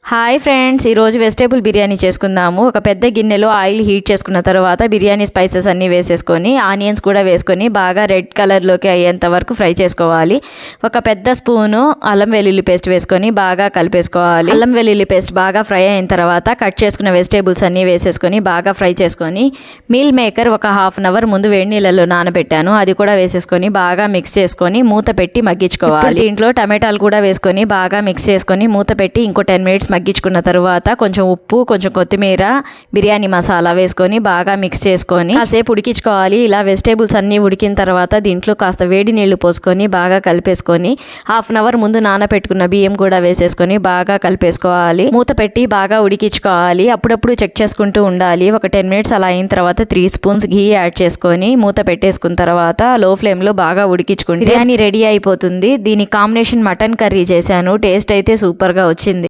Hi friends, ఈరోజు vegetable biryani చేసుకుందాము. ఒక పెద్ద గిన్నెలో ఆయిల్ హీట్ చేసుకున్న తర్వాత బిర్యానీ స్పైసెస్ అన్నీ వేసేసుకొని ఆనియన్స్ కూడా వేసుకొని బాగా రెడ్ కలర్లోకి అయ్యేంత వరకు ఫ్రై చేసుకోవాలి. ఒక పెద్ద స్పూను అల్లం వెల్లుల్లి పేస్ట్ వేసుకొని బాగా కలిపేసుకోవాలి. అల్లం వెల్లుల్లి పేస్ట్ బాగా ఫ్రై అయిన తర్వాత కట్ చేసుకున్న వెజిటేబుల్స్ అన్నీ వేసేసుకొని బాగా ఫ్రై చేసుకొని మీల్ మేకర్ ఒక హాఫ్ అన్ అవర్ ముందు వేడి నీళ్ళలో నానబెట్టాను, అది కూడా వేసేసుకొని బాగా మిక్స్ చేసుకొని మూత పెట్టి మగ్గించుకోవాలి. దీంట్లో టమాటాలు కూడా వేసుకొని బాగా మిక్స్ చేసుకొని మూత పెట్టి ఇంకో 10 మినిట్స్ మగ్గించుకున్న తర్వాత కొంచెం ఉప్పు, కొంచెం కొత్తిమీర, బిర్యానీ మసాలా వేసుకొని బాగా మిక్స్ చేసుకొని కాసేపు ఉడికించుకోవాలి. ఇలా వెజిటేబుల్స్ అన్నీ ఉడికిన తర్వాత దీంట్లో కాస్త వేడి నీళ్లు పోసుకొని బాగా కలిపేసుకొని హాఫ్ అన్ అవర్ ముందు నానబెట్టుకున్న బియ్యం కూడా వేసేసుకొని బాగా కలిపేసుకోవాలి. మూత పెట్టి బాగా ఉడికించుకోవాలి. అప్పుడప్పుడు చెక్ చేసుకుంటూ ఉండాలి. ఒక 10 మినిట్స్ అలా అయిన తర్వాత 3 స్పూన్స్ ఘీ యాడ్ చేసుకొని మూత పెట్టేసుకున్న తర్వాత లో ఫ్లేమ్లో బాగా ఉడికించుకుంటే బిర్యానీ రెడీ అయిపోతుంది. దీని కాంబినేషన్ మటన్ కర్రీ చేశాను. టేస్ట్ అయితే సూపర్గా వచ్చింది.